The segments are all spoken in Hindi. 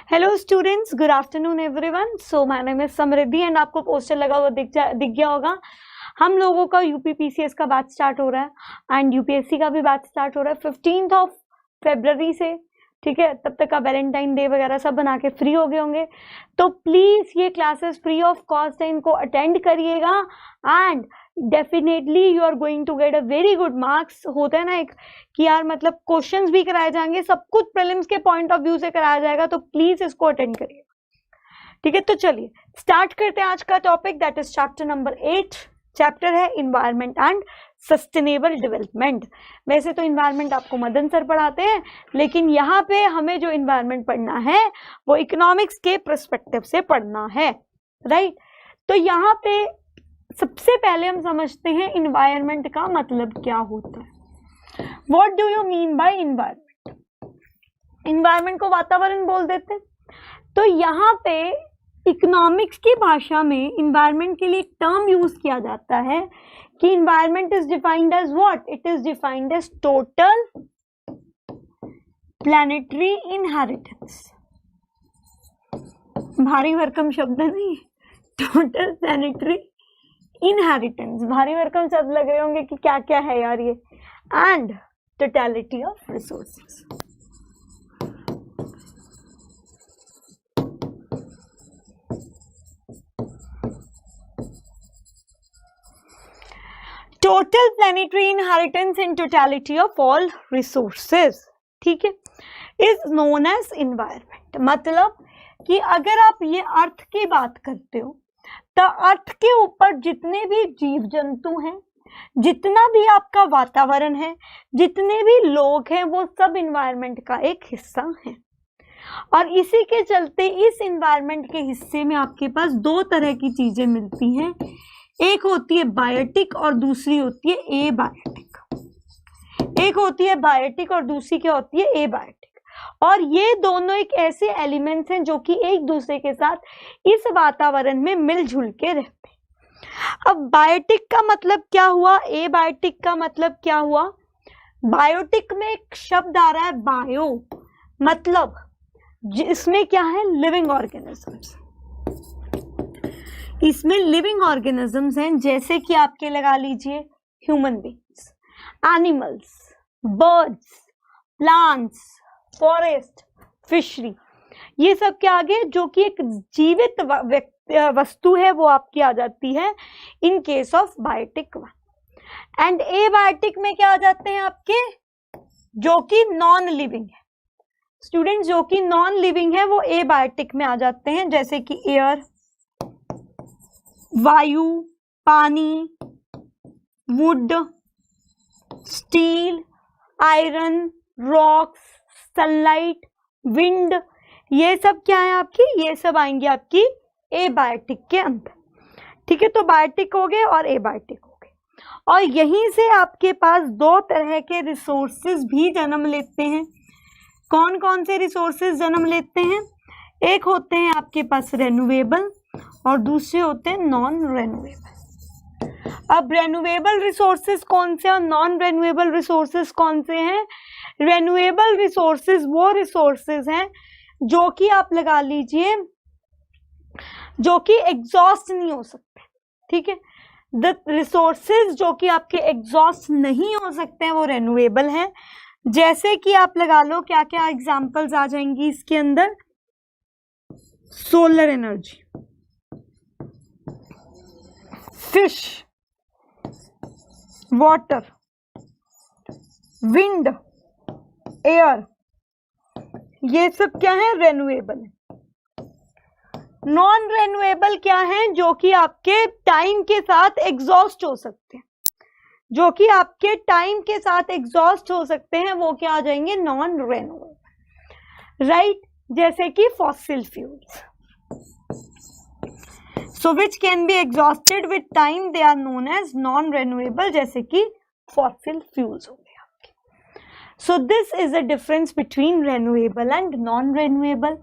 Hello students, good afternoon everyone. So my name is Samriddhi and आपको पोस्टर लगा हुआ दिख गया होगा। हम लोगों का यूपीपीसीएस का बैच स्टार्ट हो रहा है एंड यूपीएससी का भी बैच स्टार्ट हो रहा है 15 फरवरी से। ठीक है, तब तक का वैलेंटाइन डे वगैरह सब बना के फ्री हो गए होंगे, तो प्लीज ये क्लासेस फ्री ऑफ कॉस्ट है, इनको अटेंड करिएगा and definitely you are going to get a very good marks. होता है ना एक कि यार मतलब क्वेश्चंस भी कराए जाएंगे, सब कुछ प्रीलिम्स के पॉइंट ऑफ व्यू से कराया जाएगा, तो प्लीज इसको अटेंड करिए। ठीक है, तो चलिए स्टार्ट करते हैं आज का topic, that is chapter number 8। Chapter है इन्वायरमेंट एंड सस्टेनेबल डेवलपमेंट। वैसे तो इन्वायरमेंट आपको मदन सर पढ़ाते हैं, लेकिन यहाँ पे हमें जो इन्वायरमेंट पढ़ना है वो इकोनॉमिक्स के पर्सपेक्टिव से पढ़ना है, राइट। तो यहाँ पे सबसे पहले हम समझते हैं इन्वायरमेंट का मतलब क्या होता है। What do you mean by environment? Environment को वातावरण बोल देते हैं। तो यहाँ पे इकोनॉमिक्स की भाषा में इन्वायरमेंट के लिए एक टर्म यूज किया जाता है कि environment is defined as what? It is defined as total planetary inheritance. भारी भरकम शब्द नहीं, टोटल प्लैनेटरी इनहेरिटेंस। भारी भरकम शब्द लग रहे होंगे कि क्या क्या है यार ये। And totality of resources. Total planetary inheritance in totality of all resources, ठीक है, इज नोन एज इन्वायरमेंट। मतलब कि अगर आप ये अर्थ की बात करते हो तो अर्थ के ऊपर जितने भी जीव जंतु हैं, जितना भी आपका वातावरण है, जितने भी लोग हैं, वो सब इन्वायरमेंट का एक हिस्सा है। और इसी के चलते इस इन्वायरमेंट के हिस्से में आपके पास दो तरह की चीजें मिलती हैं, एक होती है बायोटिक और दूसरी होती है एबायोटिक। एक होती है बायोटिक और दूसरी क्या होती है? एबायोटिक। और ये दोनों एक ऐसे एलिमेंट्स हैं जो कि एक दूसरे के साथ इस वातावरण में मिलजुल के रहते हैं। अब बायोटिक का मतलब क्या हुआ, एबायोटिक का मतलब क्या हुआ? बायोटिक में एक शब्द आ रहा है बायो, मतलब जिसमें क्या है? Living organisms. इसमें लिविंग ऑर्गेनिजम्स हैं, जैसे कि आपके लगा लीजिए human beings, animals, birds, plants, forest, fishery, ये सब क्या आ गए जो कि एक जीवित वस्तु है, वो आपकी आ जाती है in case of biotic one. And abiotic में क्या आ जाते हैं आपके? जो कि नॉन लिविंग है। स्टूडेंट्स, जो कि नॉन लिविंग है वो एबायोटिक में आ जाते हैं, जैसे कि एयर, वायु, पानी, would, steel, iron, rocks, sunlight, wind, ये सब क्या है आपकी? ये सब आएंगे आपकी एबायोटिक के अंदर। ठीक है, तो बायोटिक हो गए और एबायोटिक हो गए। और यहीं से आपके पास दो तरह के रिसोर्सेज भी जन्म लेते हैं। कौन कौन से रिसोर्सेज जन्म लेते हैं? एक होते हैं आपके पास रेन्यूएबल और दूसरे होते हैं नॉन रेन्यूएबल। अब रेन्यूएबल रिसोर्सेज कौन से और नॉन रेन्यूएबल रिसोर्सेज कौन से हैं? रेन्यूएबल रिसोर्सेज वो रिसोर्सेज हैं जो कि आप लगा लीजिए जो कि एग्जॉस्ट नहीं हो सकते। ठीक है, द रिसोर्सेज जो कि आपके एग्जॉस्ट नहीं हो सकते हैं वो रेन्यूएबल हैं। जैसे कि आप लगा लो क्या क्या एग्जांपल्स आ जाएंगी इसके अंदर? Solar energy, fish, water, wind, air, ये सब क्या है? रेन्यूएबल है। नॉन रेन्यूएबल क्या है? जो कि आपके टाइम के साथ एग्जॉस्ट हो सकते हैं, जो कि आपके टाइम के साथ एग्जॉस्ट हो सकते हैं, वो क्या आ जाएंगे? Non renewable, right. जैसे कि fossil fuels, so which can be exhausted with time, they are known as non renewable, जैसे कि fossil fuels हो गए आपके। so this is a difference between renewable and non renewable।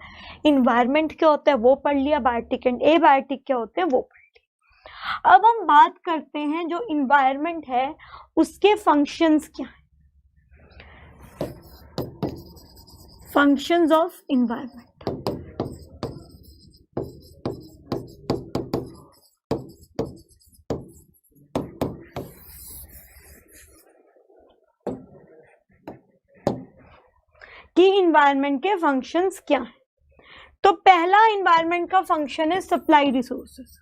environment क्या होता है वो पढ़ लिया, बायोटिक एंड एबायोटिक क्या होते हैं वो पढ़ लिया। अब हम बात करते हैं जो environment है उसके functions क्या है। functions of environment, इन्वायरमेंट के फंक्शंस क्या हैं? तो पहला इन्वायरमेंट का फंक्शन है सप्लाई रिसोर्सेज।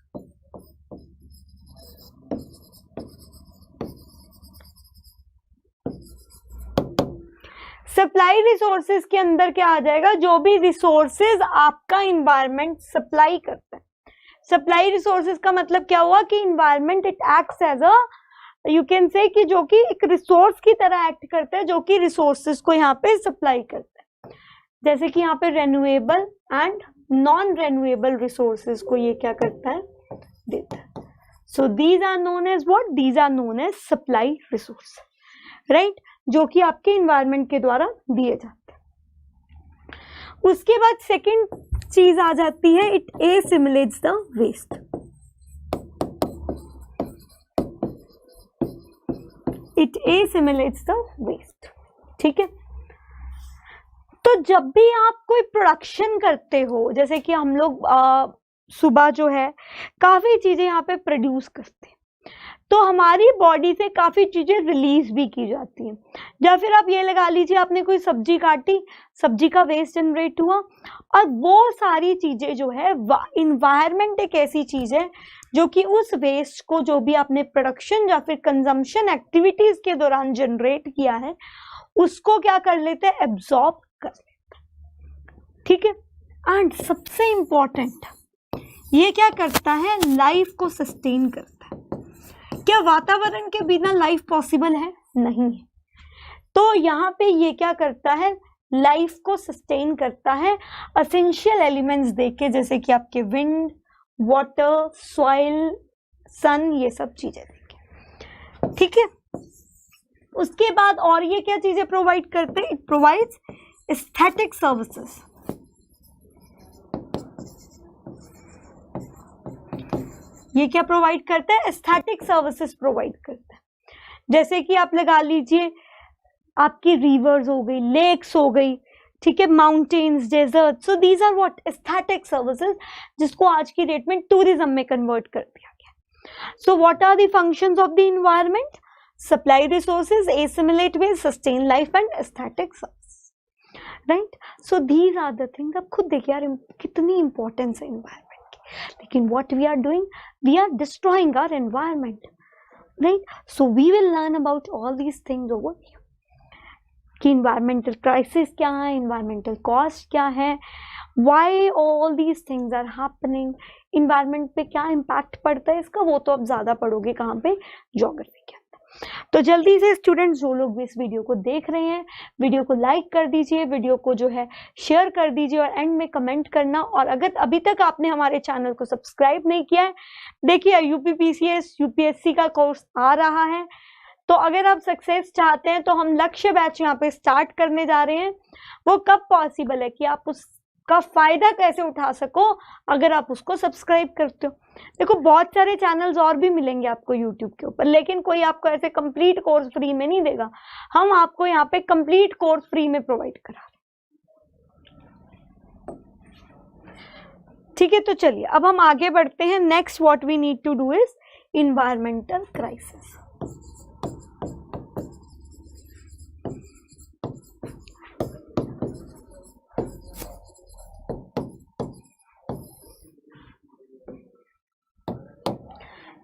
सप्लाई रिसोर्सेज के अंदर क्या आ जाएगा? जो भी रिसोर्सेज आपका इन्वायरमेंट सप्लाई करता है। सप्लाई रिसोर्सेज का मतलब क्या हुआ कि environment it acts as a, you can say कि जो कि एक रिसोर्स की तरह एक्ट करता है, जो कि रिसोर्सेज को यहाँ पे सप्लाई करता है। जैसे कि यहाँ पे renewable and non renewable resources को ये क्या करता है? देता है। So these are known as what? These are known as supply resource, right, जो कि आपके इन्वायरमेंट के द्वारा दिए जाते हैं। उसके बाद सेकंड चीज आ जाती है, it assimilates the waste. It assimilates the waste, ठीक है। तो जब भी आप कोई प्रोडक्शन करते हो, जैसे कि हम लोग सुबह जो है काफी चीजें यहाँ पे प्रोड्यूस करते हैं, तो हमारी बॉडी से काफी चीजें रिलीज भी की जाती हैं। या फिर आप ये लगा लीजिए, आपने कोई सब्जी काटी, सब्जी का वेस्ट जनरेट हुआ, और वो सारी चीजें जो है, इन्वायरमेंट एक ऐसी चीज है जो कि उस वेस्ट को जो भी आपने प्रोडक्शन या फिर कंजम्पशन एक्टिविटीज के दौरान जनरेट किया है, उसको क्या कर लेते हैं? एब्जॉर्ब कर लेते हैं, ठीक है। एंड सबसे इंपॉर्टेंट, ये क्या करता है? लाइफ को सस्टेन करता है। क्या वातावरण के बिना लाइफ पॉसिबल है? नहीं है। तो यहाँ पे ये क्या करता है? लाइफ को सस्टेन करता है एसेंशियल एलिमेंट्स देके, जैसे कि आपके विंड, वाटर, सॉइल, सन, ये सब चीजें देके, ठीक है। उसके बाद और ये क्या चीजें प्रोवाइड करते हैं? It provides aesthetic services. ये क्या प्रोवाइड करता है? एस्थेटिक सर्विसेज प्रोवाइड करता है। जैसे कि आप लगा लीजिए, आपकी रिवर्स हो गई, लेक्स हो गई, ठीक है, mountains, desert, so these are what? Aesthetic services, जिसको आज की डेट में टूरिज्म में कन्वर्ट कर दिया गया। So what are the functions of the environment? Supply resources, assimilate waste, sustain life and aesthetic service, right. So these are the things. आप खुद देखिए यार कितनी इंपॉर्टेंस है इन्वायरमेंट, लेकिन what we are doing, we are destroying our environment, right? So we will learn about all these things over here, कि environmental crisis क्या है, environmental cost क्या है, why all these things are happening, environment पे क्या impact पड़ता है इसका, वो तो आप ज़्यादा पढ़ोगे कहाँ पे? ज्योग्राफी के अंदर। तो जल्दी से स्टूडेंट्स, जो लोग भी इस वीडियो को देख रहे हैं, वीडियो को लाइक कर दीजिए, वीडियो को जो है शेयर कर दीजिए, और एंड में कमेंट करना। और अगर अभी तक आपने हमारे चैनल को सब्सक्राइब नहीं किया है, देखिए यूपीपीसीएस यूपीएससी का कोर्स आ रहा है, तो अगर आप सक्सेस चाहते हैं तो हम लक्ष्य बैच यहाँ पे स्टार्ट करने जा रहे हैं। वो कब पॉसिबल है कि आप उसका फायदा कैसे उठा सको, अगर आप उसको सब्सक्राइब करते हो। देखो बहुत सारे चैनल्स और भी मिलेंगे आपको यूट्यूब के ऊपर, लेकिन कोई आपको ऐसे कंप्लीट कोर्स फ्री में नहीं देगा। हम आपको यहाँ पे कंप्लीट कोर्स फ्री में प्रोवाइड करा रहे हैं, ठीक है। तो चलिए अब हम आगे बढ़ते हैं। Next what we need to do is environmental crisis.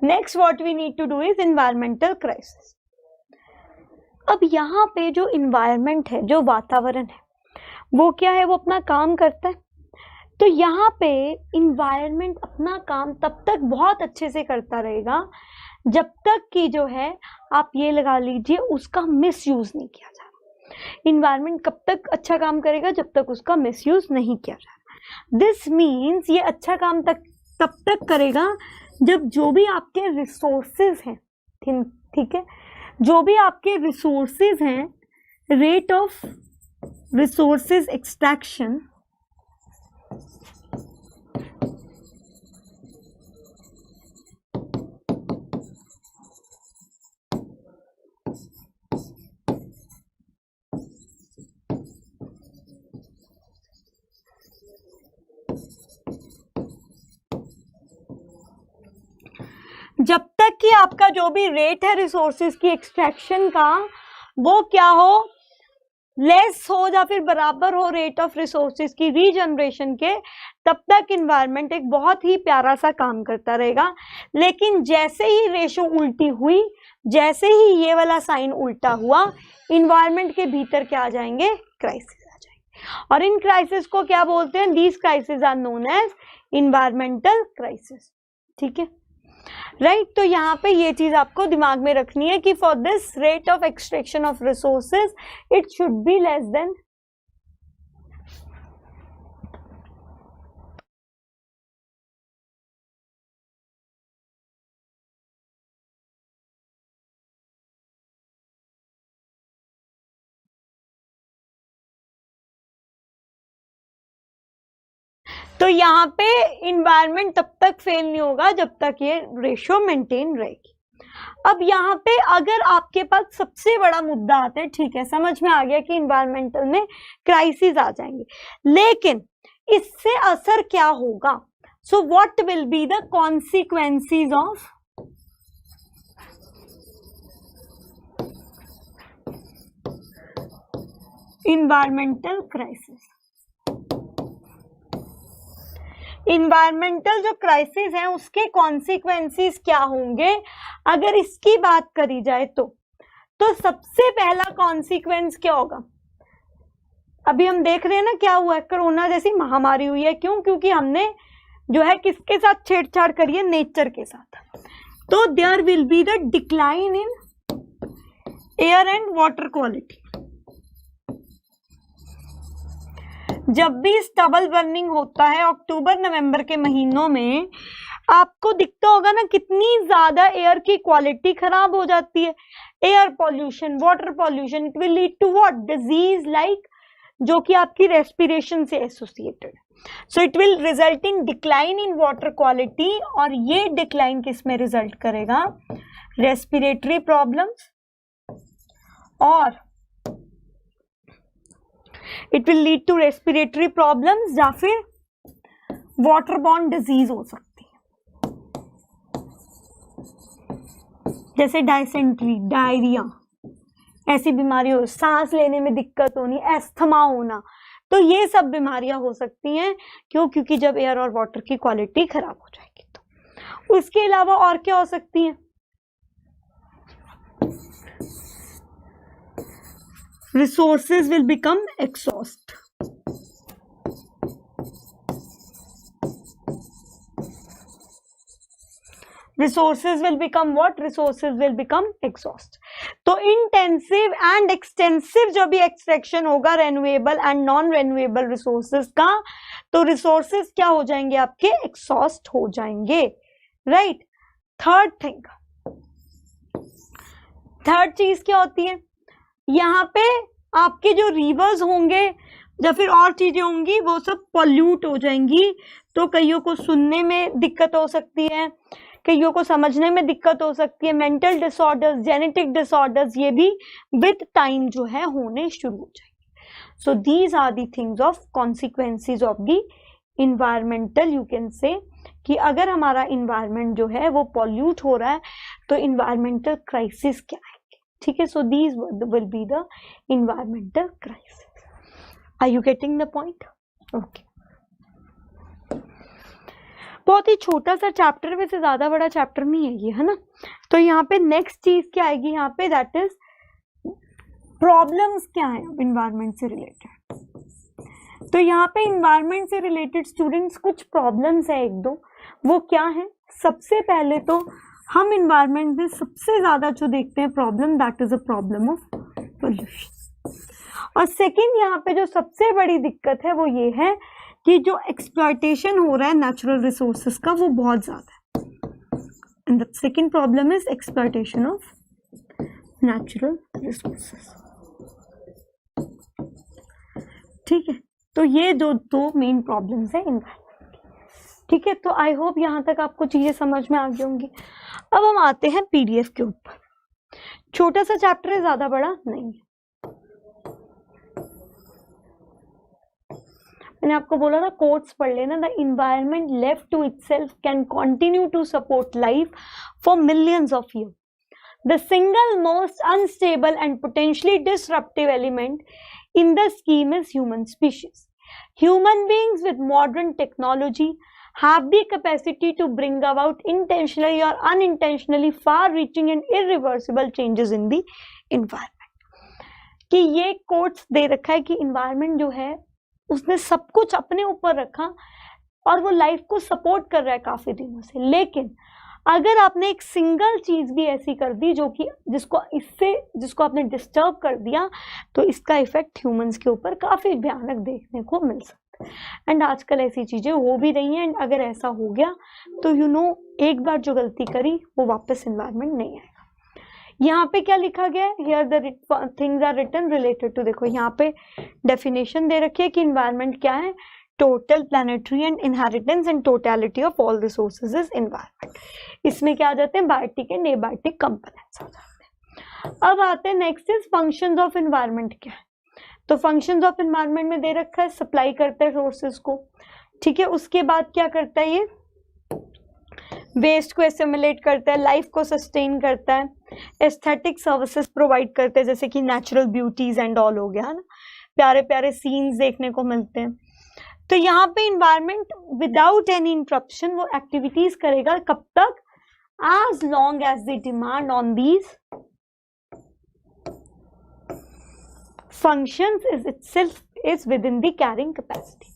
Next what we need to do is environmental crisis. अब यहाँ पे जो इन्वायरमेंट है, जो वातावरण है, वो क्या है? वो अपना काम करता है। तो यहाँ पे इन्वायरमेंट अपना काम तब तक बहुत अच्छे से करता रहेगा जब तक कि जो है, आप ये लगा लीजिए, उसका मिसयूज नहीं किया जा रहा। इन्वायरमेंट कब तक अच्छा काम करेगा? जब तक उसका मिसयूज नहीं किया जा रहा। दिस मीन्स ये अच्छा काम तब तक करेगा जब जो भी आपके रिसोर्सेज हैं, ठीक है, जो भी आपके रिसोर्सेज हैं, रेट ऑफ रिसोर्सेज एक्सट्रैक्शन जब तक कि आपका जो भी रेट है रिसोर्सेज की एक्सट्रैक्शन का, वो क्या हो? लेस हो या फिर बराबर हो रेट ऑफ रिसोर्सेज की रीजनरेशन के, तब तक इन्वायरमेंट एक बहुत ही प्यारा सा काम करता रहेगा। लेकिन जैसे ही रेशो उल्टी हुई, जैसे ही ये वाला साइन उल्टा हुआ, इन्वायरमेंट के भीतर क्या आ जाएंगे, क्राइसिस आ जाएंगे। और इन क्राइसिस को क्या बोलते हैं, these crisis are known as environmental crisis. ठीक है, राइट। तो यहाँ पे ये चीज आपको दिमाग में रखनी है कि for this rate of extraction of resources it should be less than तो यहाँ पे इन्वायरमेंट तब तक फेल नहीं होगा जब तक ये रेशियो मेंटेन रहेगी। अब यहाँ पे अगर आपके पास सबसे बड़ा मुद्दा आता है, ठीक है, समझ में आ गया कि इन्वायरमेंटल में क्राइसिस आ जाएंगे, लेकिन इससे असर क्या होगा, so what will be the consequences of environmental crisis. Environmental जो क्राइसिस है उसके कॉन्सिक्वेंसेस क्या होंगे अगर इसकी बात करी जाए तो सबसे पहला कॉन्सिक्वेंस क्या होगा, अभी हम देख रहे हैं ना क्या हुआ है, कोरोना जैसी महामारी हुई है। क्यों? क्योंकि हमने जो है किसके साथ छेड़छाड़ करी है, नेचर के साथ। तो there will be the decline in air and water quality. जब भी स्टबल बर्निंग होता है अक्टूबर नवंबर के महीनों में, आपको दिखता होगा ना कितनी ज्यादा एयर की क्वालिटी खराब हो जाती है। Air pollution, water pollution, it will lead to what, disease like, जो कि आपकी रेस्पिरेशन से associated. So it will result in decline in water quality, और ये डिक्लाइन किस में रिजल्ट करेगा, रेस्पिरेटरी प्रॉब्लम्स, और it will lead to respiratory problems या फिर वाटर बॉर्न डिजीज हो सकती है, जैसे डायसेंट्री, डायरिया, ऐसी बीमारी हो, सांस लेने में दिक्कत होनी, एस्थमा होना। तो ये सब बीमारियां हो सकती हैं। क्यों? क्योंकि जब एयर और वाटर की क्वालिटी खराब हो जाएगी। तो उसके अलावा और क्या हो सकती है, resources will become exhaust. Resources will become what? Resources will become exhaust. तो इंटेंसिव एंड एक्सटेंसिव जो भी एक्सट्रैक्शन होगा renewable and non renewable resources का, तो रिसोर्सेज क्या हो जाएंगे आपके, एक्सॉस्ट हो जाएंगे, राइट। थर्ड थिंग, थर्ड चीज क्या होती है, यहाँ पे आपके जो रिवर्स होंगे या फिर और चीजें होंगी वो सब पॉल्यूट हो जाएंगी। तो कईयों को सुनने में दिक्कत हो सकती है, कईयों को समझने में दिक्कत हो सकती है, मेंटल डिसऑर्डर्स, जेनेटिक डिसऑर्डर्स, ये भी विद टाइम जो है होने शुरू हो जाएंगे। So these are the things of consequences of the environmental, you can say कि अगर हमारा इन्वायरमेंट जो है वो पॉल्यूट हो रहा है तो इन्वायरमेंटल क्राइसिस क्या है। ठीक है, so these will be the environmental crisis. Are you getting the point? Okay, बहुत ही छोटा सा चैप्टर, वैसे ज्यादा बड़ा चैप्टर नहीं है ये, है ना। तो यहाँ पे नेक्स्ट चीज क्या आएगी यहाँ पे, दैट इज प्रॉब्लम्स क्या है इन्वायरमेंट से रिलेटेड। तो यहाँ पे इन्वायरमेंट से रिलेटेड स्टूडेंट्स कुछ प्रॉब्लम्स है एक दो, वो क्या है, सबसे पहले तो हम इन्वायरमेंट में सबसे ज्यादा जो देखते हैं problem, that is a problem of pollution. और सेकंड यहाँ पे जो सबसे बड़ी दिक्कत है वो ये है कि जो एक्सप्लॉयटेशन हो रहा है नेचुरल रिसोर्सेज का वो बहुत ज्यादा है। And the second problem is exploitation of natural resources. ठीक है, तो ये जो दो मेन प्रॉब्लम्स है इन्वायरमेंट। ठीक है, तो आई होप यहाँ तक आपको चीजें समझ में आ गई होंगी। अब हम आते हैं पीडीएफ के ऊपर। छोटा सा चैप्टर है, ज्यादा बड़ा नहीं है। मैंने आपको बोला था कोट्स पढ़ लेना, the environment left to itself can continue to support life for millions of year. The single most unstable and potentially disruptive element in the scheme is human species. Human beings with modern technology have the capacity to bring about intentionally or unintentionally far-reaching and irreversible changes in the environment. कि ये कोट्स दे रखा है कि environment जो है उसने सब कुछ अपने ऊपर रखा और वो लाइफ को सपोर्ट कर रहा है काफी दिनों से, लेकिन अगर आपने एक सिंगल चीज भी ऐसी कर दी जो कि जिसको आपने डिस्टर्ब कर दिया, तो इसका इफेक्ट ह्यूमंस के ऊपर काफी भयानक देखने को मिल सकता है। एंड आजकल ऐसी चीजें हो भी रही हैं, एंड अगर ऐसा हो गया तो एक बार जो गलती करी वो वापस एनवायरनमेंट नहीं आएगा। यहाँ पे क्या लिखा गया है, here the things are written related to, देखो यहाँ पे डेफिनेशन दे रखी है कि एनवायरनमेंट क्या है, total planetary and inheritance and totality of all resources is environment. इसमें क्या आ जाते हैं, बायोटिक एंड एबायोटिक कंपोनेंट्स आ जाते हैं। अब आते हैं next is functions of environment क्या है। तो फंक्शंस ऑफ एनवायरनमेंट में दे रखा है सप्लाई करता है सोर्सेज को, ठीक है, उसके बाद क्या करता है, ये वेस्ट को एसिमुलेट करता है, लाइफ को सस्टेन करता है, एस्थेटिक सर्विसेज प्रोवाइड करते हैं जैसे कि नेचुरल ब्यूटीज एंड ऑल हो गया ना, प्यारे प्यारे सीन्स देखने को मिलते हैं। तो यहाँ पे इन्वायरमेंट विदाउट एनी इंटरप्शन वो एक्टिविटीज करेगा कब तक, as long as the demand on these functions is itself is within the carrying capacity।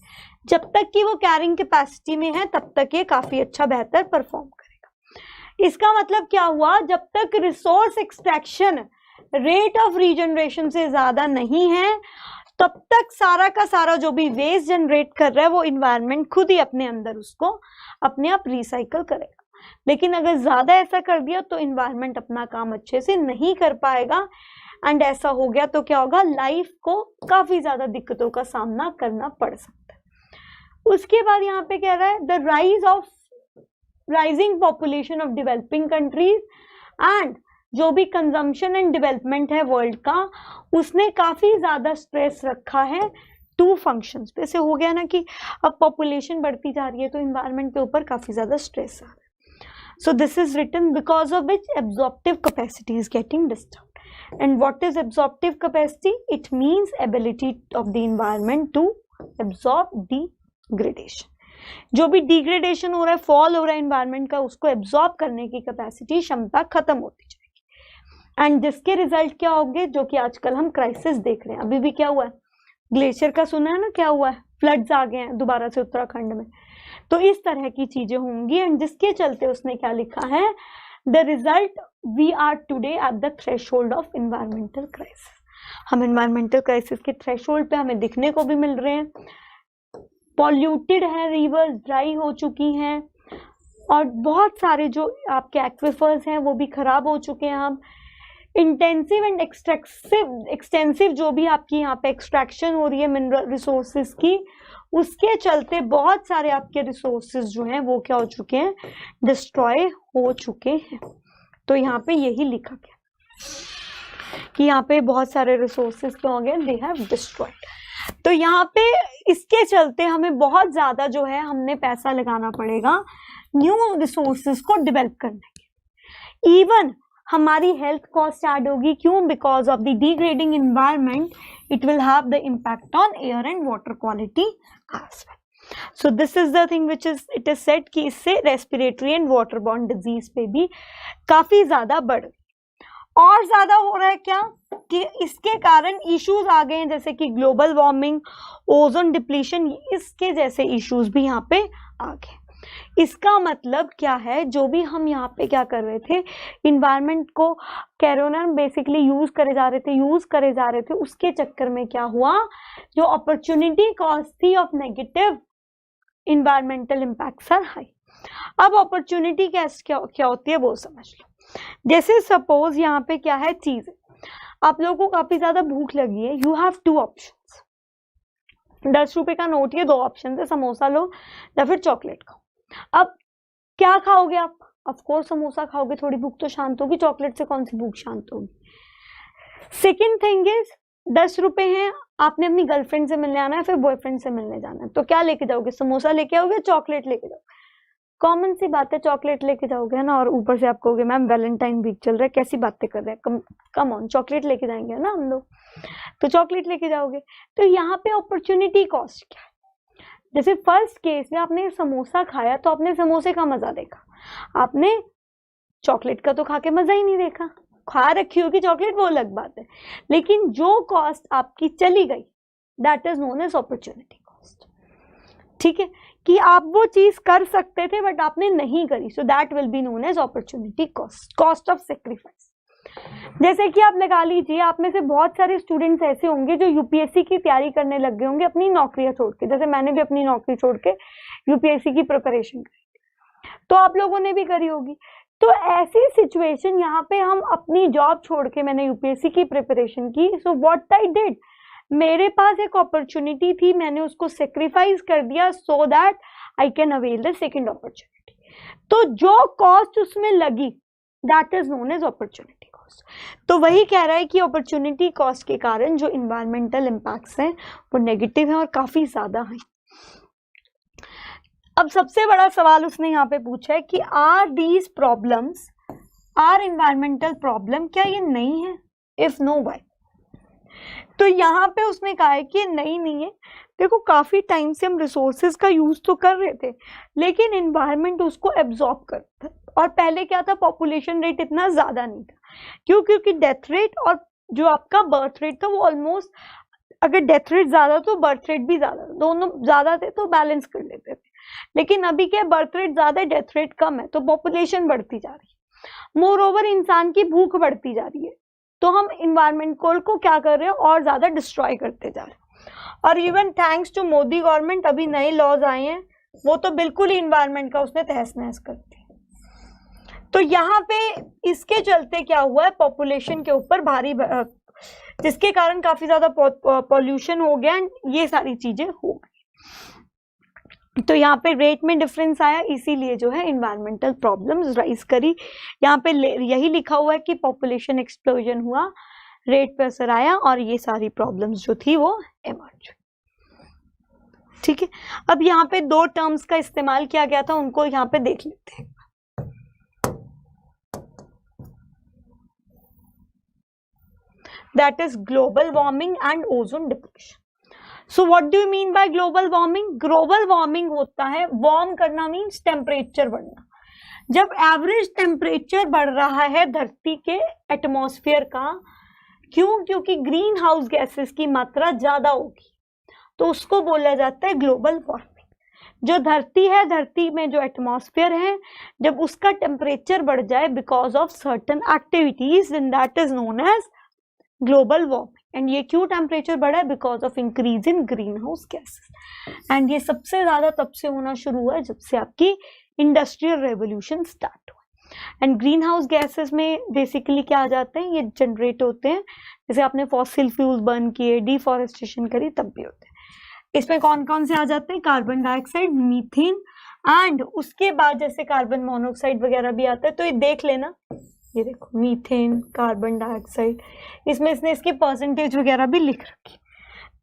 जब तक कि वो कैरिंग कैपेसिटी में है तब तक ये काफी अच्छा बेहतर परफॉर्म करेगा। इसका मतलब क्या हुआ, जब तक resource extraction rate of regeneration से ज्यादा नहीं है तब तक सारा का सारा जो भी वेस्ट जनरेट कर रहा है वो इन्वायरमेंट खुद ही अपने अंदर उसको अपने आप रिसाइकल करेगा। लेकिन अगर ज्यादा ऐसा कर दिया तो इन्वायरमेंट अपना काम अच्छे से नहीं कर पाएगा, एंड ऐसा हो गया तो क्या होगा, लाइफ को काफी ज्यादा दिक्कतों का सामना करना पड़ सकता है। उसके बाद यहाँ पे कह रहा है the rising population of developing countries and जो भी कंजम्पशन एंड डेवलपमेंट है वर्ल्ड का, उसने काफी ज्यादा स्ट्रेस रखा है टू फंक्शंस पे। से हो गया ना कि अब पॉपुलेशन बढ़ती जा रही है तो इन्वायरमेंट के ऊपर काफी ज्यादा स्ट्रेस आ रहा है। So this is written because of which absorptive capacity is getting disturbed. And what is absorptive capacity, it means ability of the environment to absorb degradation. जो भी डिग्रेडेशन हो रहा है, फॉल हो रहा है इन्वायरमेंट का, उसको एब्जॉर्ब करने की कैपेसिटी, क्षमता खत्म होती जाएगी। एंड जिसके रिजल्ट क्या होंगे, जो कि आजकल हम क्राइसिस देख रहे हैं। अभी भी क्या हुआ है, ग्लेशियर का सुना है ना, क्या हुआ है, फ्लड्स आ गए हैं दोबारा से उत्तराखंड में। तो इस तरह की चीजें होंगी, एंड जिसके चलते उसने क्या लिखा है, the result we are today at the threshold of environmental crisis. हम एनवायरमेंटल क्राइसिस के थ्रेशोल्ड पे हमें दिखने को भी मिल रहे हैं। पॉल्यूटेड है, रिवर्स ड्राई हो चुकी हैं, और बहुत सारे जो आपके एक्विफर्स हैं वो भी खराब हो चुके हैं। हम इंटेंसिव एंड एक्सटेंसिव जो भी आपकी यहाँ पे एक्सट्रैक्शन हो रही है मिनरल रिसोर्सेज की, उसके चलते बहुत सारे आपके रिसोर्सेज जो हैं वो क्या हो चुके हैं, डिस्ट्रॉय हो चुके हैं। तो यहाँ पे यही लिखा गया कि यहाँ पे बहुत सारे रिसोर्सेज क्या हो गए, दे हैव डिस्ट्रॉयड। तो यहाँ पे इसके चलते हमें बहुत ज्यादा जो है हमने पैसा लगाना पड़ेगा न्यू रिसोर्सेज को डेवलप करने के। इवन हमारी हेल्थ कॉस्ट ऐड होगी, क्यों, because of the degrading environment it will have the impact on air and water quality as well. So this is the thing which is it is said कि इससे respiratory and water borne disease पे भी काफी ज्यादा बढ़ और ज्यादा हो रहा है। क्या कि इसके कारण इश्यूज आ गए हैं जैसे कि ग्लोबल वार्मिंग, ओजोन डिप्लीशन, इसके जैसे इश्यूज भी यहाँ पे आ गए। इसका मतलब क्या है, जो भी हम यहाँ पे क्या कर रहे थे, इन्वायरमेंट को कैरोना बेसिकली यूज करे जा रहे थे, उसके चक्कर में क्या हुआ, जो अपॉर्चुनिटी कॉस्ट थी of negative environmental impacts are high. अब अपॉर्चुनिटी क्या होती है वो समझ लो। जैसे सपोज यहाँ पे क्या है चीज, आप लोगों को काफी ज्यादा भूख लगी है, यू हैव टू ऑप्शंस। 10 रुपए का नोट, ये 2 ऑप्शन है, समोसा लो या फिर चॉकलेट खाओ। अब क्या खाओगे आप, ऑफ कोर्स समोसा खाओगे, थोड़ी भूख तो शांत होगी, चॉकलेट से कौन सी भूख शांत होगी। सेकेंड थिंग इज 10 रुपए हैं, आपने अपनी गर्लफ्रेंड से मिलने आना है, फिर बॉयफ्रेंड से मिलने जाना है, तो क्या लेके जाओगे, समोसा लेके आओगे, चॉकलेट लेके जाओगे। कॉमन सी बात है, चॉकलेट लेके जाओगे ना, और ऊपर से आप कहोगे मैम वैलेंटाइन वीक चल रहा है, कैसी बातें कर रहे हैं, कम ऑन, चॉकलेट लेके जाएंगे ना हम लोग, तो चॉकलेट लेके जाओगे। तो यहाँ पे अपॉर्चुनिटी कॉस्ट क्या है? जैसे फर्स्ट केस में आपने समोसा खाया तो आपने समोसे का मजा देखा, आपने चॉकलेट का तो खा के मजा ही नहीं देखा। खा रखी होगी चॉकलेट वो अलग बात है, लेकिन जो कॉस्ट आपकी चली गई that is known as opportunity cost. ठीक है, कि आप वो चीज कर सकते थे बट आपने नहीं करी, so that will be known as opportunity cost, cost of sacrifice. जैसे कि आप लगा लीजिए, आप में से बहुत सारे स्टूडेंट्स ऐसे होंगे जो यूपीएससी की तैयारी करने लग गए होंगे अपनी नौकरियां छोड़ के, जैसे मैंने भी अपनी नौकरी छोड़ के यूपीएससी की प्रिपरेशन करी, तो आप लोगों ने भी करी होगी। तो ऐसी सिचुएशन यहाँ पे हम अपनी जॉब छोड़ के मैंने यूपीएससी की प्रिपरेशन की, सो व्हाट आई डिड, मेरे पास एक अपॉर्चुनिटी थी, मैंने उसको सेक्रीफाइस कर दिया so that I can avail the second opportunity. तो जो कॉस्ट उसमें लगी that is known as opportunity cost. तो वही कह रहा है कि अपॉर्चुनिटी कॉस्ट के कारण जो इन्वायरमेंटल इम्पैक्ट्स हैं वो नेगेटिव हैं और काफी ज्यादा हैं। अब सबसे बड़ा सवाल उसने यहाँ पे पूछा है कि are these problems are environmental problem, क्या ये नहीं है? If no why? तो यहाँ पे उसने कहा है कि नहीं है। देखो काफी टाइम से हम रिसोर्सेज का यूज तो कर रहे थे लेकिन इन्वायरमेंट उसको एब्जॉर्ब करता है, और पहले क्या था, पॉपुलेशन रेट इतना ज्यादा नहीं था, क्योंकि डेथ रेट और जो आपका बर्थ रेट था वो ऑलमोस्ट, अगर डेथ रेट ज्यादा तो बर्थ रेट भी ज्यादा, दोनों ज्यादा थे तो बैलेंस कर लेते थे। लेकिन अभी क्या, बर्थ रेट ज्यादा है, डेथ रेट कम है, तो पॉपुलेशन बढ़ती जा रही है, मोर ओवर इंसान की भूख बढ़ती जा रही है, तो हम इन्वायरमेंट को क्या कर रहे हैं और ज्यादा डिस्ट्रॉय करते जा रहे हैं। और even thanks to Modi government अभी नए लॉज आए हैं, वो तो बिल्कुल ही इन्वायरमेंट का उसने तहस नहस करते हैं। तो यहाँ पे इसके चलते क्या हुआ है, पॉपुलेशन के ऊपर भारी, जिसके कारण काफी ज्यादा पॉल्यूशन हो गया, ये सारी चीजें हो गई। तो यहाँ पे रेट में डिफरेंस आया, इसीलिए जो है इन्वायरमेंटल प्रॉब्लम्स राइज करी। यहाँ पे यही लिखा हुआ है कि पॉपुलेशन एक्सप्लोजन हुआ, रेट पे असर आया और ये सारी प्रॉब्लम्स जो थी वो इमर्ज। ठीक है, अब यहाँ पे दो टर्म्स का इस्तेमाल किया गया था, उनको यहाँ पे देख लेते हैं। That is global warming and ozone depletion. So what do you mean by global warming? Global warming होता है, वार्म करना मीन्स टेम्परेचर बढ़ना। जब एवरेज टेम्परेचर बढ़ रहा है धरती के एटमॉस्फेयर का, क्यों? क्योंकि ग्रीन हाउस गैसेस की मात्रा ज्यादा होगी, तो उसको बोला जाता है ग्लोबल वार्मिंग। जो धरती है, धरती में जो एटमॉस्फेयर है, जब उसका टेम्परेचर बढ़ जाए because of certain activities, then that is known as global warming. And ये क्यों टेम्परेचर बढ़ा है? Because of increase in greenhouse gases. And ये सबसे ज्यादा तब से होना शुरू हुआ है जब से आपकी इंडस्ट्रियल रेवोल्यूशन स्टार्ट हुआ। एंड ग्रीन हाउस गैसेस में बेसिकली क्या आ जाते हैं, ये जनरेट होते हैं जैसे आपने फॉसिल फ्यूल्स बर्न किए, डिफॉरेस्टेशन करी, तब भी होते हैं। इसमें कौन कौन से आ जाते हैं? कार्बन डाइऑक्साइड, मीथेन, एंड उसके बाद जैसे कार्बन मोनोऑक्साइड वगैरह भी आता है। तो ये देख लेना, ये देखो मीथेन, कार्बन डाइऑक्साइड, इसमें इसने इसकी परसेंटेज वगैरह भी लिख रखी।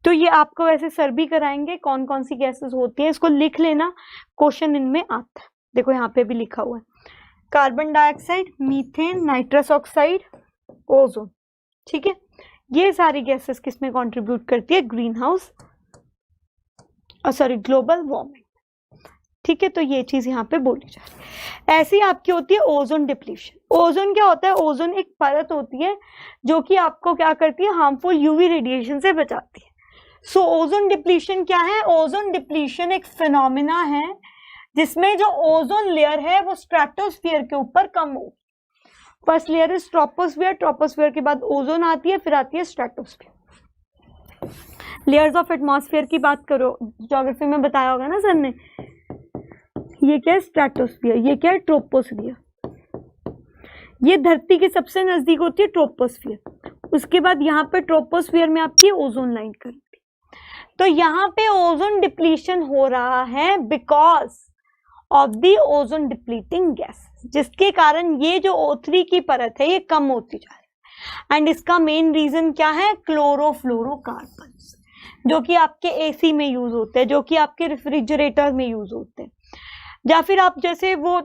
तो ये आपको वैसे सर भी कराएंगे कौन कौन सी गैसेस होती है, इसको लिख लेना, क्वेश्चन इनमें आता है। देखो यहाँ पे भी लिखा हुआ है, carbon dioxide, methane, nitrous oxide, ozone. ठीक है, ये सारी गैसेस किसमें कंट्रीब्यूट करती है? Green house, sorry, global warming. ठीक है, तो ये चीज यहाँ पे बोली जा रही है। ऐसी आपकी होती है ओजोन डिप्लीशन। ओजोन क्या होता है? ओजोन एक परत होती है जो कि आपको क्या करती है, हार्मफुल यूवी रेडिएशन से बचाती है। सो ओजोन डिप्लीशन क्या है? ओजोन डिप्लीशन एक फिनोमिना है जिसमें जो ओजोन लेयर है वो स्ट्रेटोस्फीयर के ऊपर कम हो। First layer is troposphere, troposphere के बाद ओजोन आती है, फिर आती है स्ट्रेटोस्फीयर। लेयर्स ऑफ एटमॉस्फेयर की बात करो, ज्योग्राफी में बताया होगा ना सर ने, ये क्या है? स्ट्रेटोस्फीयर, ये क्या है? ट्रोपोस्फीयर। ये धरती के सबसे नजदीक होती है ट्रोपोस्फीयर, उसके बाद यहाँ पे ट्रोपोस्फीयर में आपकी ओजोन लाइन करती है। तो यहाँ पे ओजोन डिप्लीशन हो रहा है because of the ozone depleting gas, जिसके कारण ये जो O3 की परत है ये कम होती जा रही है। एंड इसका मेन रीजन क्या है? क्लोरोफ्लोरोकार्बन, जो कि आपके AC में यूज होते हैं, जो कि आपके रेफ्रिजरेटर में यूज होते हैं। या फिर आप जैसे वो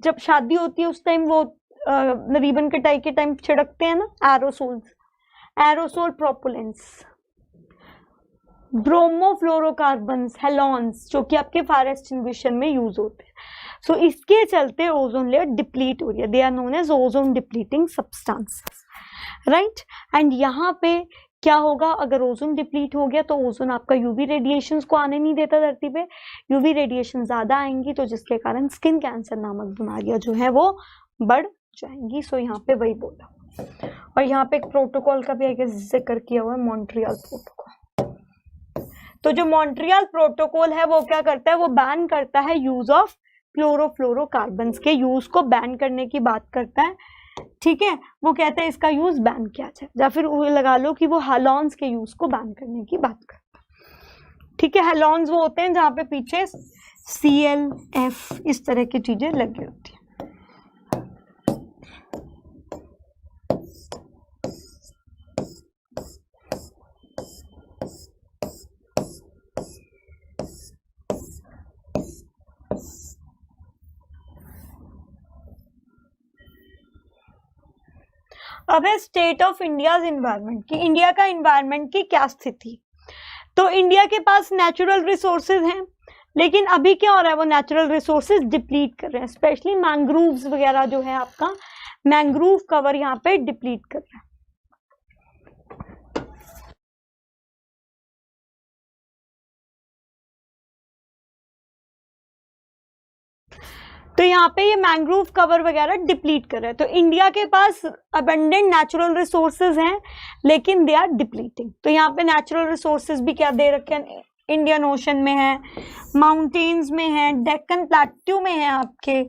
जब शादी होती है उस टाइम वो रिबन कटाई के टाइम छिड़कते हैं ना एरोसोल्स, एरोसोल प्रोपेलेंट्स, ब्रोमोफ्लोरोकार्बन्स, हेलॉन्स, जो कि आपके फायर एक्सटिंग्विशन में यूज होते हैं। सो इसके चलते ओजोन लेयर डिप्लीट हो रही है, they are known as ozone depleting substances, right. And यहाँ पे क्या होगा, अगर ओजोन डिप्लीट हो गया तो ओजोन आपका यूवी रेडिएशंस को आने नहीं देता धरती पे, यूवी रेडिएशन ज्यादा आएंगी तो जिसके कारण स्किन कैंसर नामक बीमारियां जो है वो बढ़ जाएंगी। सो यहाँ पे वही बोला। और यहाँ पे एक प्रोटोकॉल का भी आगे जिक्र किया हुआ है, मॉन्ट्रियल प्रोटोकॉल। तो जो मॉन्ट्रियल प्रोटोकॉल है वो क्या करता है, वो बैन करता है यूज ऑफ क्लोरोफ्लोरोकार्बन्स के यूज को बैन करने की बात करता है, ठीक है। वो कहते हैं इसका यूज बैन किया जाए, या फिर लगा लो कि वो हैलॉन्स के यूज को बैन करने की बात करता है, ठीक है। हैलॉन्स वो होते हैं जहां पे पीछे ClF इस तरह की चीजें लगी होती है। अब है स्टेट ऑफ इंडियाज एनवायरनमेंट की, इंडिया का एनवायरनमेंट की क्या स्थिति। तो इंडिया के पास नेचुरल रिसोर्सेज हैं, लेकिन अभी क्या हो रहा है, वो नेचुरल रिसोर्सेज डिप्लीट कर रहे हैं, स्पेशली मैंग्रोव्स वगैरह जो है आपका मैंग्रोव कवर यहाँ पे डिप्लीट कर रहा है। तो यहाँ पे ये मैंग्रोव कवर वगैरह डिप्लीट कर रहे हैं। तो इंडिया के पास अबंडेंट नेचुरल रिसोर्सेज हैं, लेकिन दे आर डिप्लीटिंग। तो यहाँ पे नेचुरल रिसोर्सेज भी क्या दे रखे हैं, इंडियन ओशन में है, माउंटेन्स में है, डेक्कन प्लेट्यू में है आपके,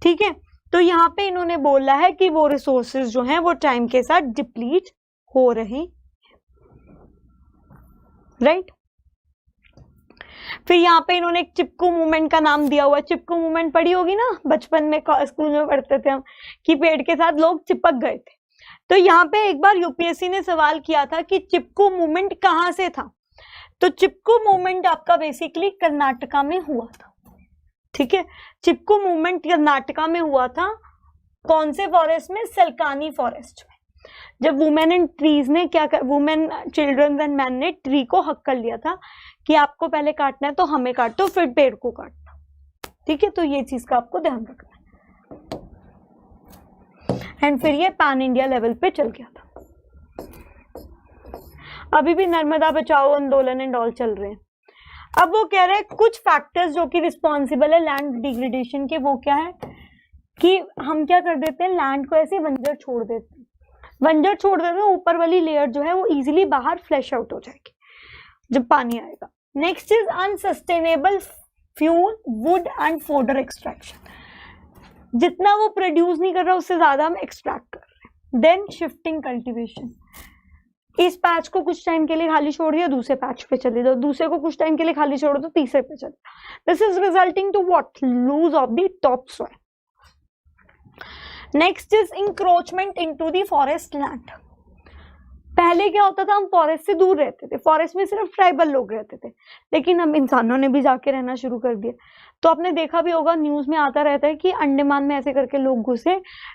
ठीक है। तो यहाँ पे इन्होंने बोला है कि वो रिसोर्सेज जो हैं वो टाइम के साथ डिप्लीट हो रहे, राइट। फिर यहाँ पे इन्होंने एक चिपकू मूवमेंट का नाम दिया हुआ है। चिपकू मूवमेंट पढ़ी होगी ना, बचपन में स्कूल में पढ़ते थे हम कि पेड़ के साथ लोग चिपक गए थे। तो यहाँ पे एक बार यूपीएससी ने सवाल किया था कि चिपकू मूवमेंट कहाँ से था। तो चिपकू मूवमेंट आपका बेसिकली कर्नाटका में हुआ था, ठीक है। चिपकू मूवमेंट कर्नाटका में हुआ था, कौन से फॉरेस्ट में, सलकानी फॉरेस्ट में। जब वुमेन एंड ट्रीज ने क्या कर, वुमेन चिल्ड्रन एंड मैन ने ट्री को हक कर लिया था कि आपको पहले काटना है तो हमें काटो, फिर पेड़ को काटना, ठीक है। तो ये चीज का आपको ध्यान रखना है। एंड फिर ये पैन इंडिया लेवल पे चल गया था। अभी भी नर्मदा बचाओ आंदोलन एंड ऑल चल रहे हैं। अब वो कह रहे हैं कुछ फैक्टर्स जो कि रिस्पॉन्सिबल है लैंड डिग्रेडेशन के, वो क्या है कि हम क्या कर देते हैं, लैंड को ऐसे बंजर छोड़ देते हैं, बंजर छोड़ देते हैं, ऊपर वाली लेयर जो है वो इजीली बाहर फ्लैश आउट हो जाएगी जब पानी आएगा। Next is unsustainable fuel, would and fodder extraction, जितना वो प्रोड्यूस नहीं कर रहा उससे ज्यादा हम एक्सट्रैक्ट कर रहे हैं। देन शिफ्टिंग कल्टीवेशन, इस पैच को कुछ टाइम के लिए खाली छोड़ दिया, दूसरे पैच पे चले जाओ, दूसरे को कुछ टाइम के लिए खाली छोड़ दो, तीसरे पे चले जाओ। This is resulting to what, lose of the top soil. Next is encroachment into the forest land. पहले क्या होता था, हम फॉरेस्ट से दूर रहते थे, फॉरेस्ट में सिर्फ ट्राइबल लोग रहते थे, लेकिन हम इंसानों ने भी जाके रहना शुरू कर दिया। तो आपने देखा भी होगा, न्यूज में आता रहता है कि अंडमान में ऐसे करके लोग घुसे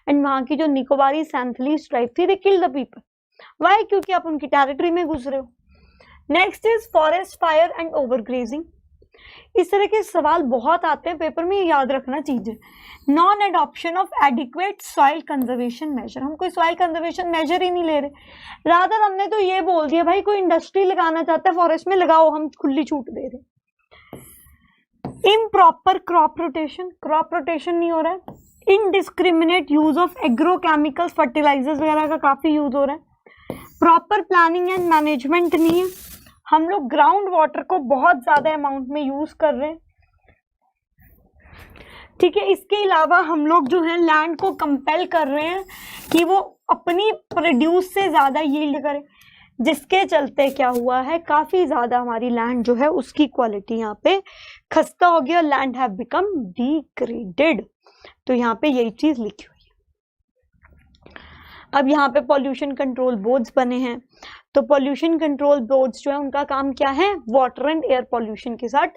एंड वहां की जो निकोबारी सैंथलीज ट्राइब थी, दे किल द पीपल। वाई? क्योंकि आप उनकी टेरिटरी में घुस रहे हो। Next is forest fire and overgrazing. इस तरह के सवाल बहुत आते हैं पेपर में, याद रखना चीजें। Non adoption of adequate soil conservation measure, हम कोई सॉइल कंजर्वेशन मेजर ही नहीं ले रहे, रादर हमने तो ये बोल दिया भाई कोई इंडस्ट्री लगाना चाहता है फॉरेस्ट में लगाओ, हम खुली छूट दे रहे। Improper crop rotation, crop rotation नहीं हो रहा है। Indiscriminate use of agrochemicals, fertilisers वगैरह का काफी यूज हो रहा है। प्रॉपर प्लानिंग एंड मैनेजमेंट नहीं है, हम लोग ग्राउंड वाटर को बहुत ज्यादा अमाउंट में यूज कर रहे हैं, ठीक है। इसके अलावा हम लोग जो है लैंड को कंपेल कर रहे हैं कि वो अपनी प्रोड्यूस से ज्यादा यील्ड करे, जिसके चलते क्या हुआ है, काफी ज्यादा हमारी लैंड जो है उसकी क्वालिटी यहाँ पे खस्ता हो गया, लैंड हैव बिकम डिग्रेडेड। तो यहाँ पे यही चीज लिखी हुई है। अब यहाँ पे पॉल्यूशन कंट्रोल बोर्ड्स बने हैं, तो पॉल्यूशन कंट्रोल बोर्ड्स जो है उनका काम क्या है, वाटर एंड एयर पॉल्यूशन के साथ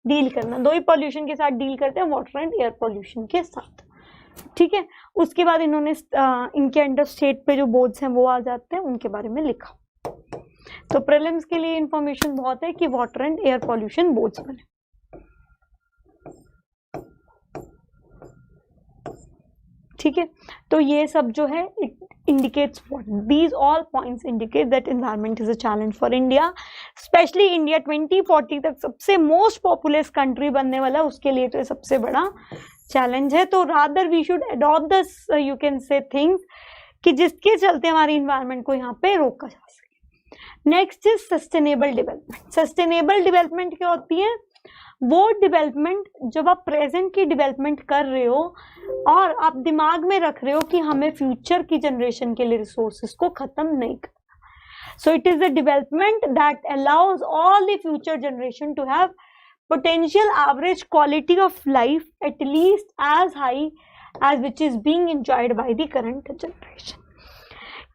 डील करना, 2 ही पॉल्यूशन के साथ डील करते हैं, वाटर एंड एयर पॉल्यूशन के साथ, ठीक है। उसके बाद इन्होंने इनके अंडर स्टेट पे जो बोर्ड्स हैं वो आ जाते हैं, उनके बारे में लिखा। तो प्रीलिम्स के लिए इंफॉर्मेशन बहुत है कि water and air pollution boards बने, ठीक है। तो ये सब जो है it indicates what these all points indicate that environment is a challenge for India, specially India 2040 तक सबसे मोस्ट पॉपुलस कंट्री बनने वाला है, उसके लिए तो ये सबसे बड़ा चैलेंज है। तो rather we should adopt this you can say things कि जिसके चलते हमारी इन्वायरमेंट को यहाँ पे रोका जा सके। Next is sustainable development. Sustainable development क्या होती है? वो डेवलपमेंट जब आप प्रेजेंट की डेवलपमेंट कर रहे हो और आप दिमाग में रख रहे हो कि हमें फ्यूचर की जनरेशन के लिए रिसोर्सेज को खत्म नहीं करना। So it is a development that allows all the future generation to have potential average quality of life at least as high as which is being enjoyed by the current generation।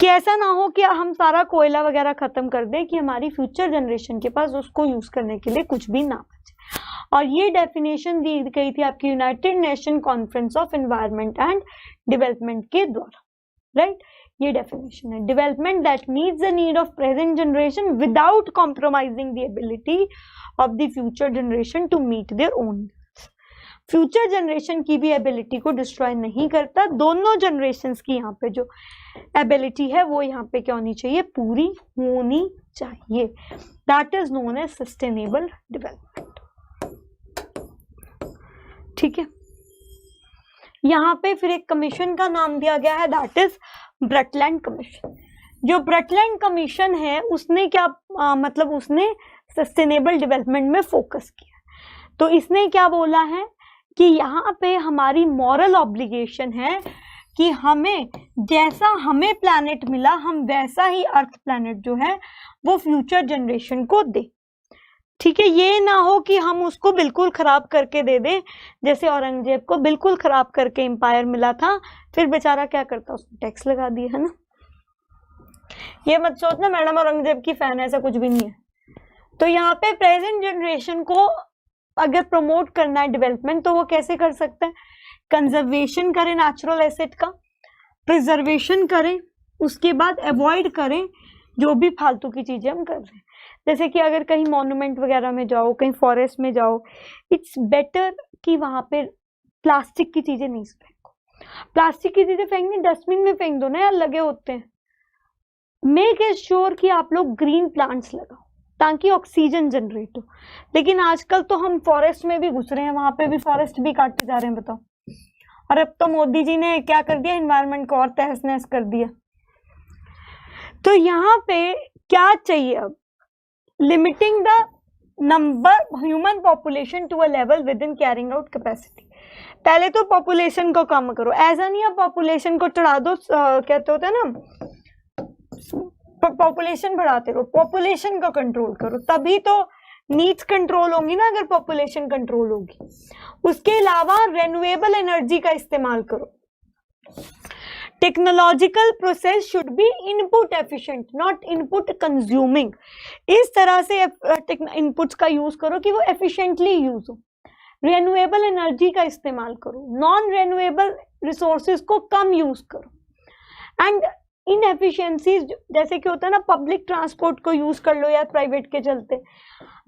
कि ऐसा ना हो कि हम सारा कोयला वगैरह खत्म कर दें कि हमारी फ्यूचर जनरेशन के पास उसको यूज करने के लिए कुछ भी ना बचे। और ये डेफिनेशन दी गई थी आपकी United Nation conference of environment and development के द्वारा, राइट। ये डेफिनेशन है, development that meets the need of present generation without compromising the ability of the future generation to meet their own. Future generation की भी एबिलिटी को डिस्ट्रॉय नहीं करता, दोनों जनरेशंस की यहाँ पे जो एबिलिटी है वो यहाँ पे क्या होनी चाहिए? पूरी होनी चाहिए। That is known as sustainable development, ठीक है। यहाँ पे फिर एक कमीशन का नाम दिया गया है, दैट इज ब्रटलैंड कमीशन। जो ब्रटलैंड कमीशन है उसने क्या मतलब उसने सस्टेनेबल डेवलपमेंट में फोकस किया। तो इसने क्या बोला है कि यहाँ पे हमारी मॉरल ऑब्लिगेशन है कि हमें जैसा हमें प्लैनेट मिला हम वैसा ही अर्थ प्लैनेट जो है वो फ्यूचर जनरेशन को दे, ठीक है। ये ना हो कि हम उसको बिल्कुल खराब करके दे दें, जैसे औरंगजेब को बिल्कुल खराब करके एम्पायर मिला था, फिर बेचारा क्या करता, उसको टैक्स लगा दिया, है ना। ये मत सोचना मैडम औरंगजेब की फैन है, ऐसा कुछ भी नहीं है। तो यहाँ पे प्रेजेंट जनरेशन को अगर प्रमोट करना है डेवलपमेंट तो वो कैसे कर सकते हैं? कंजर्वेशन करें नेचुरल एसेट का, प्रिजर्वेशन करें, उसके बाद अवॉइड करें जो भी फालतू की चीजें हम कर रहे हैं। जैसे कि अगर कहीं मॉन्यूमेंट वगैरह में जाओ, कहीं फॉरेस्ट में जाओ, इट्स बेटर कि वहां पे प्लास्टिक की चीजें नहीं फेंको। प्लास्टिक की चीजें फेंकनी डस्टबिन में फेंक दो ना यार, लगे होते हैं। मेक श्योर कि आप लोग ग्रीन प्लांट्स लगाओ ताकि ऑक्सीजन जनरेट हो। लेकिन आजकल तो हम फॉरेस्ट में भी घुस रहे हैं, वहां पे भी फॉरेस्ट भी काटे जा रहे हैं, बताओ। और अब तो मोदी जी ने क्या कर दिया, एनवायरनमेंट को और तहस नहस कर दिया। तो यहाँ पे क्या चाहिए अब? Limiting the number human population to a level within carrying out capacity. पहले तो पॉपुलेशन को कम करो, ऐसा नहीं है पॉपुलेशन को चढ़ा दो, कहते होते हैं ना पॉपुलेशन बढ़ाते रहो, पॉपुलेशन का कंट्रोल करो, तभी तो नीड्स कंट्रोल होंगी ना, अगर पॉपुलेशन कंट्रोल होगी। उसके अलावा रेन्यूएबल एनर्जी का इस्तेमाल करो। Technological process should be input efficient, not input consuming. इस तरह से इनपुट्स का यूज करो कि वो एफिशिएंटली यूज हो। रेन्यूएबल एनर्जी का इस्तेमाल करो, नॉन रेन्यूएबल रिसोर्सेज को कम यूज करो। एंड इनएफिशिएंसीज जैसे कि होता है ना, पब्लिक ट्रांसपोर्ट को यूज कर लो या प्राइवेट के चलते।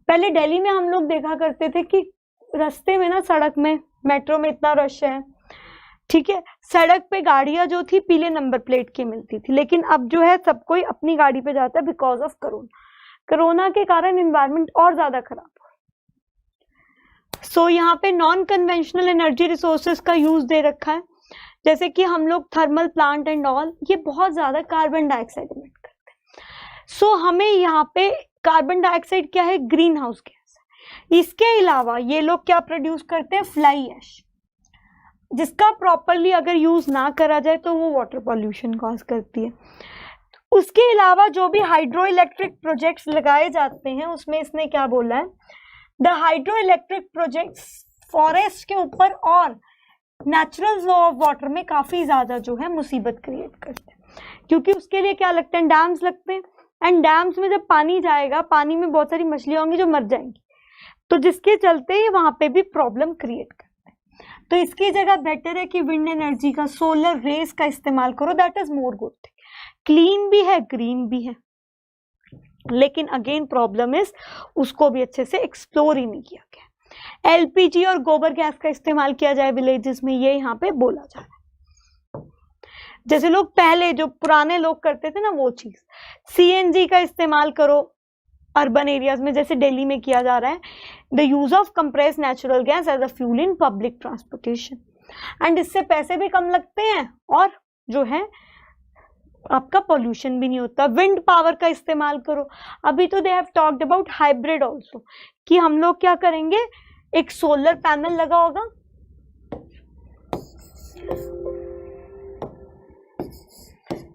पहले दिल्ली में हम लोग देखा करते थे कि रास्ते में ना, सड़क में, मेट्रो में इतना रश है, ठीक है, सड़क पे गाड़ियां जो थी पीले नंबर प्लेट की मिलती थी, लेकिन अब जो है सब कोई अपनी गाड़ी पे जाता है बिकॉज ऑफ कोरोना के कारण एनवायरनमेंट और ज्यादा खराब हो। सो यहाँ पे नॉन कन्वेंशनल एनर्जी रिसोर्सेज का यूज दे रखा है, जैसे कि हम लोग थर्मल प्लांट एंड ऑल, ये बहुत ज्यादा कार्बन डाइऑक्साइड इमिट करते हैं। सो हमें यहाँ पे कार्बन डाइऑक्साइड क्या है, ग्रीन हाउस गैस। इसके अलावा ये लोग क्या प्रोड्यूस करते हैं, फ्लाई ऐश, जिसका प्रॉपरली अगर यूज ना करा जाए तो वो वाटर पॉल्यूशन कॉज करती है। उसके अलावा जो भी हाइड्रो इलेक्ट्रिक प्रोजेक्ट्स लगाए जाते हैं उसमें इसने क्या बोला है, the hydro electric projects forest के ऊपर और नेचुरल फ्लो ऑफ वाटर में काफी ज्यादा जो है मुसीबत क्रिएट करते हैं, क्योंकि उसके लिए क्या लगते हैं, डैम्स लगते हैं। एंड डैम्स में जब पानी जाएगा, पानी में बहुत सारी मछलियां होंगी जो मर जाएंगी। तो जिसके चलते वहां पे भी प्रॉब्लम क्रिएट करते हैं। तो इसकी जगह बेटर है कि विंड एनर्जी का, सोलर रेज का इस्तेमाल करो, that is more good thing. Clean भी है, ग्रीन भी है, लेकिन अगेन प्रॉब्लम इज उसको भी अच्छे से एक्सप्लोर ही नहीं किया गया। एलपीजी और गोबर गैस का इस्तेमाल किया जाए विलेजेस में, ये यहाँ पे बोला जा रहा है। जैसे लोग पहले जो पुराने लोग करते थे ना वो चीज, सीएनजी का इस्तेमाल करो अर्बन एरियाज में, जैसे दिल्ली में किया जा रहा है, the use of compressed natural gas as a fuel in public transportation, and इससे पैसे भी कम लगते हैं और जो है आपका पोल्यूशन भी नहीं होता। विंड पावर का इस्तेमाल करो। अभी तो they have talked about hybrid also, कि हम लोग क्या करेंगे, एक सोलर पैनल लगा होगा,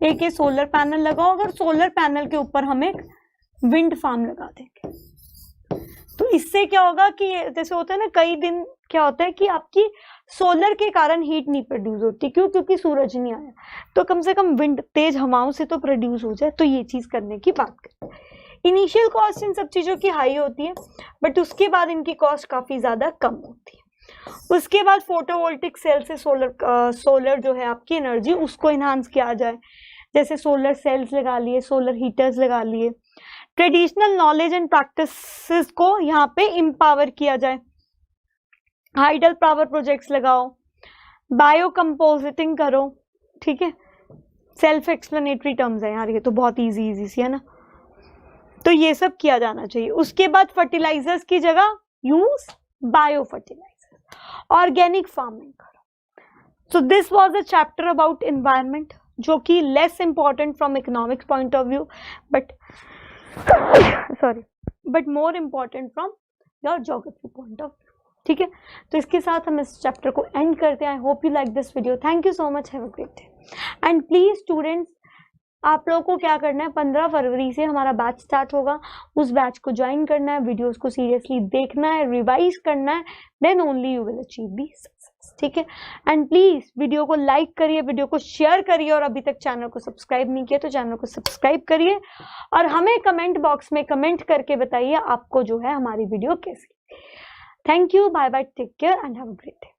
एक ये सोलर पैनल लगा होगा और सोलर पैनल के ऊपर हम एक विंड फार्म लगा देंगे। तो इससे क्या होगा कि जैसे होता है ना, कई दिन क्या होता है कि आपकी सोलर के कारण हीट नहीं प्रोड्यूस होती, क्यों? क्योंकि सूरज नहीं आया, तो कम से कम विंड तेज हवाओं से तो प्रोड्यूस हो जाए। तो ये चीज करने की बात करते हैं। इनिशियल कॉस्ट इन सब चीजों की हाई होती है, बट उसके बाद इनकी कॉस्ट काफी ज्यादा कम होती है। उसके बाद फोटोवोल्टिक सेल से सोलर जो है आपकी एनर्जी, उसको इनहांस किया जाए, जैसे सोलर सेल्स लगा लिए, सोलर हीटर्स लगा लिए। ट्रेडिशनल नॉलेज एंड प्रैक्टिसेस को यहाँ पे एम्पावर किया जाए, हाइडल पावर प्रोजेक्ट्स लगाओ, बायो कंपोजिटिंग करो, ठीक है। सेल्फ एक्सप्लेनेटरी टर्म्स है यार, ये तो बहुत इजी सी है ना, तो ये सब किया जाना चाहिए। उसके बाद फर्टिलाइजर्स की जगह use bio fertiliser, organic farming करो। So this was a chapter about environment, जो कि less important from economics point of view, but more important from your geography point of view, ठीक है। तो इसके साथ हम इस चैप्टर को एंड करते हैं। I hope you like this video. Thank you so much, have a great day. And please students, आप लोगों को क्या करना है, 15 फरवरी से हमारा बैच स्टार्ट होगा, उस बैच को ज्वाइन करना है, वीडियोस को सीरियसली देखना है, रिवाइज करना है, then only you will achieve the success, ठीक है। एंड प्लीज वीडियो को लाइक करिए, वीडियो को शेयर करिए, और अभी तक चैनल को सब्सक्राइब नहीं किया तो चैनल को सब्सक्राइब करिए, और हमें कमेंट बॉक्स में कमेंट करके बताइए आपको जो है हमारी वीडियो कैसी। Thank you, bye bye, take care and have a great day.